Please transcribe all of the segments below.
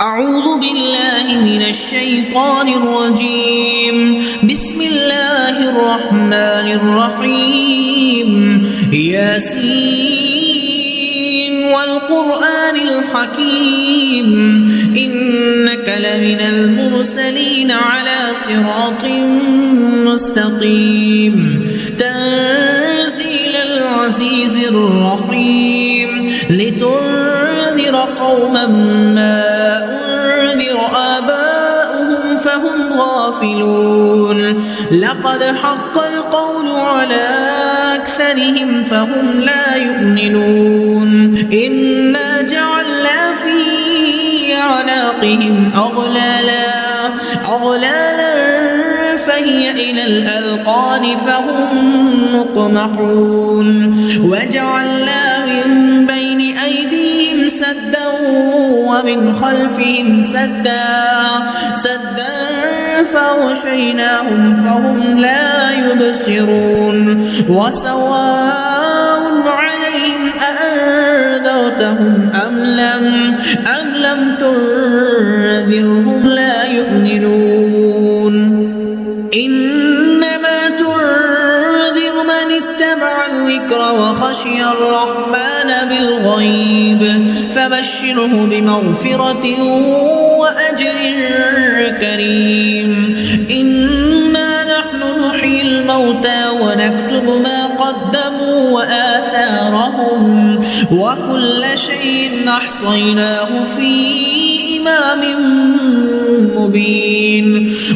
أعوذ بالله من الشيطان الرجيم. بسم الله الرحمن الرحيم. ياسين والقرآن الحكيم إنك لمن المرسلين على صراط مستقيم تنزيل العزيز الرحيم لتنذر قوما ما أنذر آباؤهم فهم غافلون لقد حق القول على أكثرهم فهم لا يؤمنون إنا جعلنا في أعناقهم أغلالا فهي إلى الأذقان فهم مقمحون وجعلنا من بين أيديهم سدا ومن خلفهم سدا فغشيناهم فهم لا يبصرون وسواء عليهم أأنذرتهم أم لم تنذرهم لا يؤمنون إنما تنذر من اتبع الذكر وخشي الرحمن بالغيب فبشره بمغفرة وأجر كريم. إنا نحن نحيي الموتى ونكتب ما قدموا وآثارهم وكل شيء أحصيناه في إمام مبين.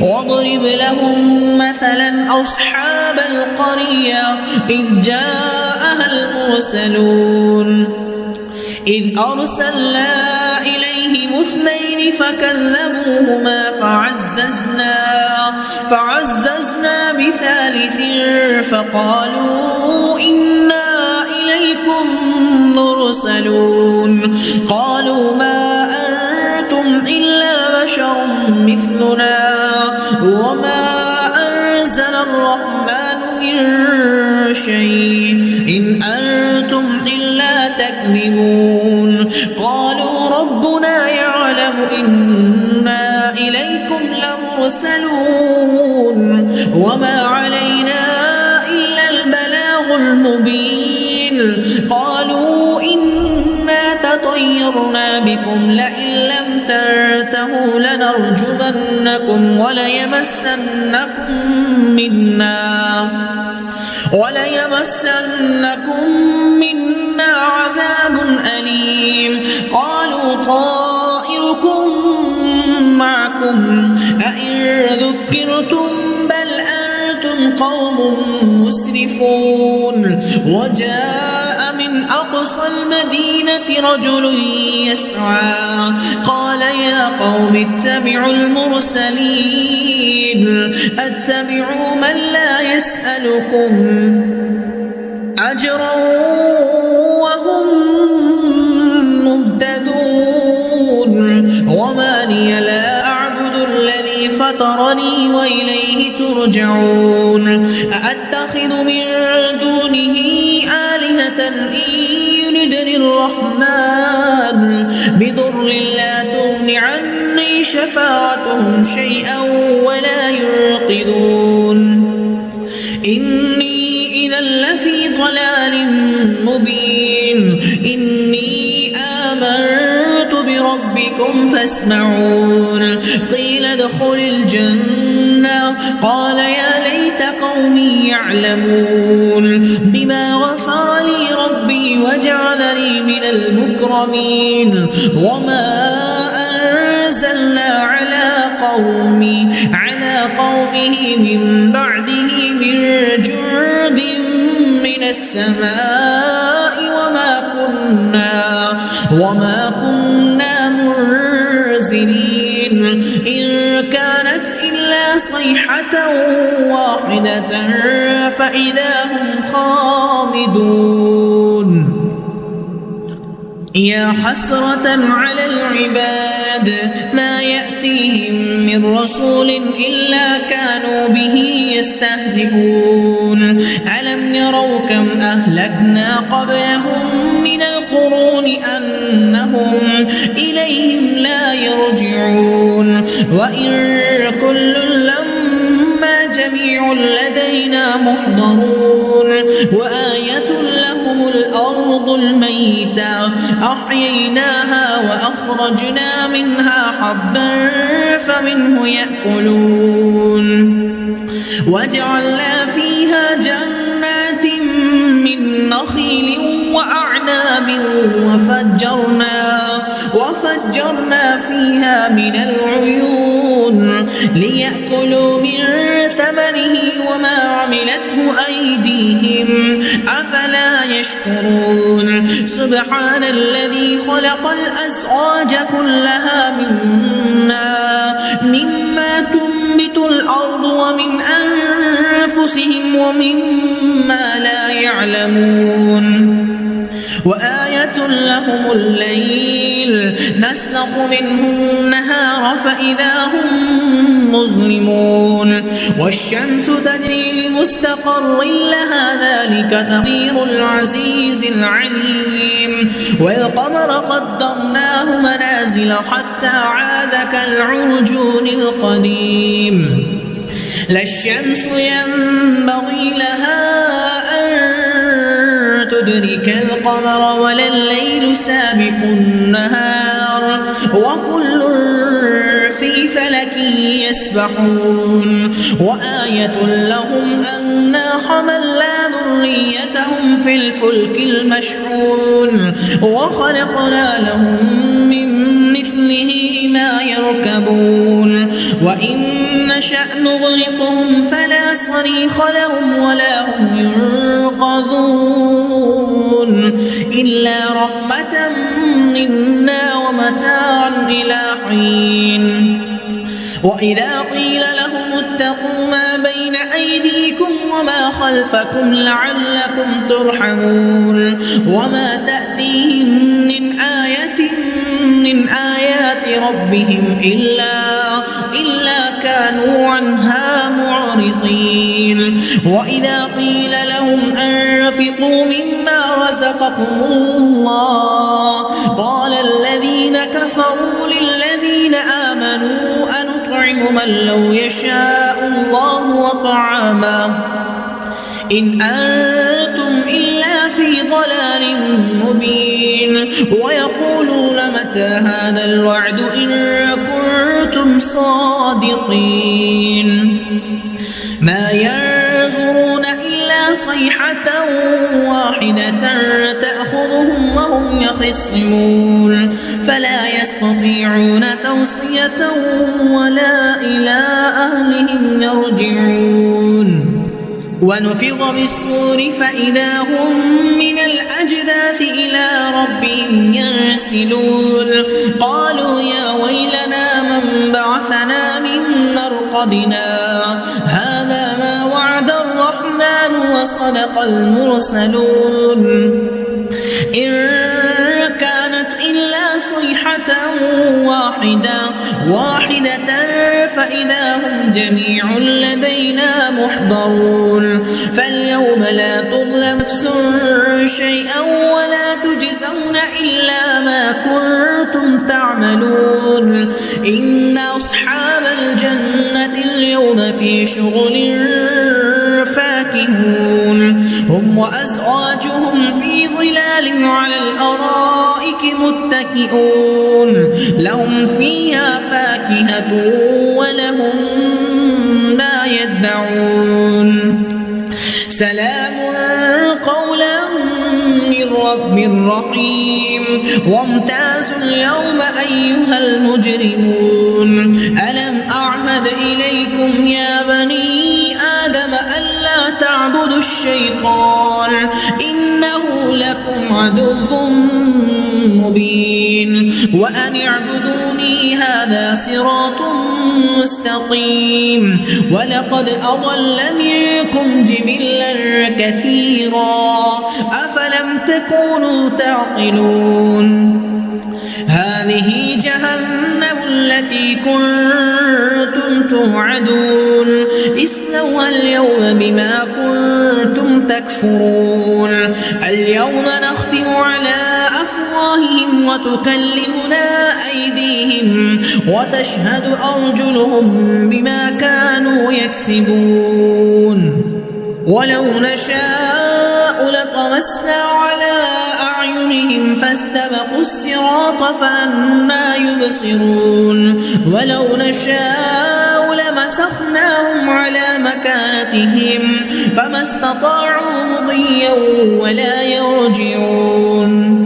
واضرب لهم مثلا أصحاب القرية إذ جاءها المرسلون إذ أرسلنا إليهم 2 فكذبوهما فعززنا ب3 فقالوا إنا إليكم مرسلون قالوا ما أنتم إلا بشر مثلنا وما أنزل الرحمن من شيء إن أنتم إلا تكذبون قالوا ربنا يعلم إنا إليكم لمرسلون وما علينا إلا البلاغ المبين. قالوا إنا تطيرنا بكم لئن لم تنتهوا لنرجمنكم وليمسنكم منا عذاب أليم. قالوا طائركم معكم أئن ذكرتم بل أنتم قوم مسرفون. وجاء من أقصى المدينة رجل يسعى قال يا قوم اتبعوا المرسلين اتبعوا من لا يسألكم أجرا وهم مهتدون. وما لي لا أعبد الذي فطرني وإليه ترجعون. أأتخذ من دونه آلهة إن يردني الرحمن بضر لا تغن عني شفاعتهم شيئا ولا ينقذون. إني إذا لفي ضلال مبين. إني آمنت بربكم فاسمعون. قيل ادخل الجنة قال يا ليت قومي يعلمون بما غفر لي ربي وجعلني من المكرمين. وما أنزلنا على قومه من بعده من جند من السماء وما كنا منزلين إن كانت إلا صيحة واحدة فإذا هم خامدون. يا حسرة على العباد ما يأتيهم من رسول إلا كانوا به يستهزئون. ألم يروا كم أهلكنا قبلهم من القرون أنهم إليهم لا يرجعون وإن كل لما جميع لدينا محضرون وآية لهم الأرض الميتة أحييناها وأخرجنا منها حبا فمنه يأكلون وجعلنا فيها جنات من نخيل وأعناب وفجرنا فيها من العيون ليأكلوا من ثمره وما عملته أيديهم أفلا يشكرون سبحان الذي خلق الأزواج كلها مما تنبت الأرض ومن أنفسهم ومما لا يعلمون وآية لهم الليل نسلخ منه النهار فإذا هم مظلمون والشمس تجري لمستقر لها ذلك تقدير العزيز العليم والقمر قدرناه منازل حتى عاد كالعرجون القديم لا الشمس ينبغي لها أن تدرك القمر ولا الليل سابق النهار وكل في فلك يسبحون وآية لهم أنا حملنا ذريتهم في الفلك المشحون وخلقنا لهم من مثله ما يركبون وإن نشأ نغرقهم فلا صريخ لهم ولا هم ينقذون إلا رحمة منا ومتاعا إلى حين وإذا قيل لهم اتقوا ما بين أيديكم وما خلفكم لعلكم ترحمون وما تأتيهم من آية من آيات ربهم إلا كانوا عنها معرضين وإذا قيل لهم أنفقوا مما رزقكم الله قال الذين كفروا للذين آمنوا أنطعم من لو يشاء الله وطعامه إن أنتم إلا في ضلال مبين ويقولون متى هذا الوعد إن كنتم صادقين ما ينظرون إلا صيحة واحدة تأخذهم وهم يخصمون فلا يستطيعون توصية ولا إلى أهلهم يرجعون ونفخ بالصور فإذا هم من الأجداث إلى ربهم ينسلون قالوا يا ويلنا من بعثنا من مرقدنا هذا ما وعد الرحمن وصدق المرسلون إن كانت إلا صيحة واحدة فإذا هم جميع لدينا محضرون فاليوم لا تظلم نفس شيئا ولا تجزون إلا ما كنتم تعملون إن أصحاب الجنة اليوم في شغل فاكهون هم وأزواجهم في ظلال على الأرائك متكئون لهم فيها فاكهة ولهم ما يدعون سلام قولا من رب رحيم وامتازوا اليوم أيها المجرمون ألم أعهد إليكم يا بني آدم ألا تعبدوا الشيطان إنه لكم عدو مبين وأن اعبدوني هذا صراط مستقيم ولقد أضل منكم جبلا كثيرا أفلم تكونوا تعقلون هذه جهنم التي كنتم توعدون اصلوها اليوم بما كنتم تكفرون اليوم نختم على أفواههم وتكلمنا أيديهم وتشهد أرجلهم بما كانوا يكسبون ولو نشاء لطمسنا على أعينهم فاستبقوا الصراط فأنى يبصرون ولو نشاء لمسخناهم على مكانتهم فما استطاعوا مضيا ولا يرجعون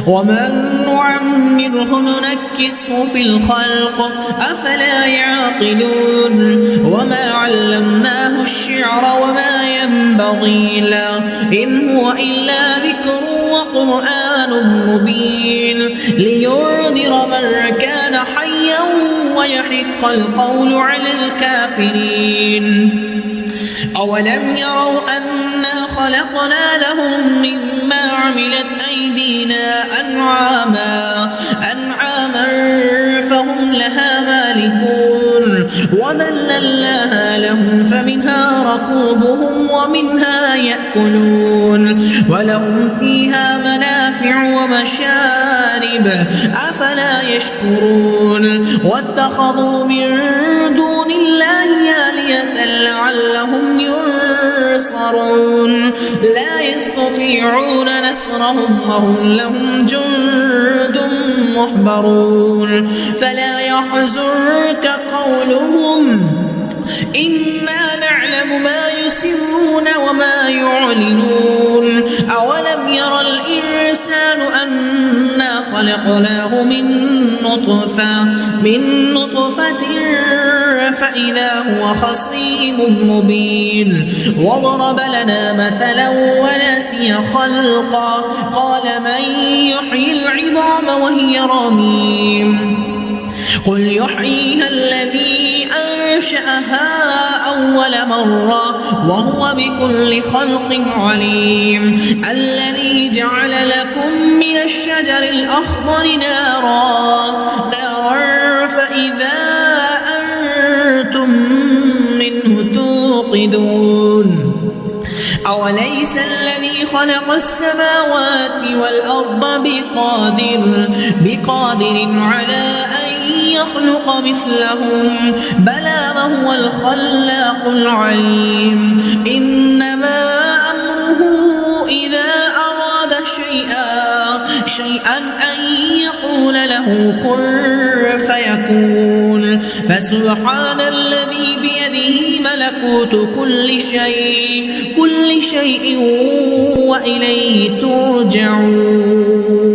ومن نعمره ننكسه في الخلق أفلا يعقلون وما علمناه الشعر وما ينبغي له إن هو إلا ذكر وقرآن مبين لينذر من كان حيا ويحق القول على الكافرين أولم يروا أنا خلقنا لهم مما عملت أيدينا أنعاما فهم لها مالكون وذللناها لهم فمنها ركوبهم ومنها يأكلون ولهم فيها منافع ومشارب أفلا يشكرون واتخذوا من دون الله آلهة لعلهم ينصرون لا يستطيعون نصرهم وهم لهم جند محضرون فلا يحزنك قولهم إنا نعلم ما يسرون وما يعلنون أولم ير الإنسان أنا خلقناه من نطفة فإذا هو خصيم مبين وضرب لنا مثلا ونسي خلقا قال من يحيي العظام وهي رميم قل يحييها الذي أنشأها أول مرة وهو بكل خلق عليم الذي جعل لكم من الشجر الأخضر نارا فإذا أنتم منه توقدون أوليس الذي خلق السماوات والأرض بقادر على أن يخلق مثلهم بلى وهو الخلاق العليم إنما أمره إذا أراد شيئا أن يقول له كن فيكون فسبحان الذي بيده ملكوت كل شيء وإليه ترجعون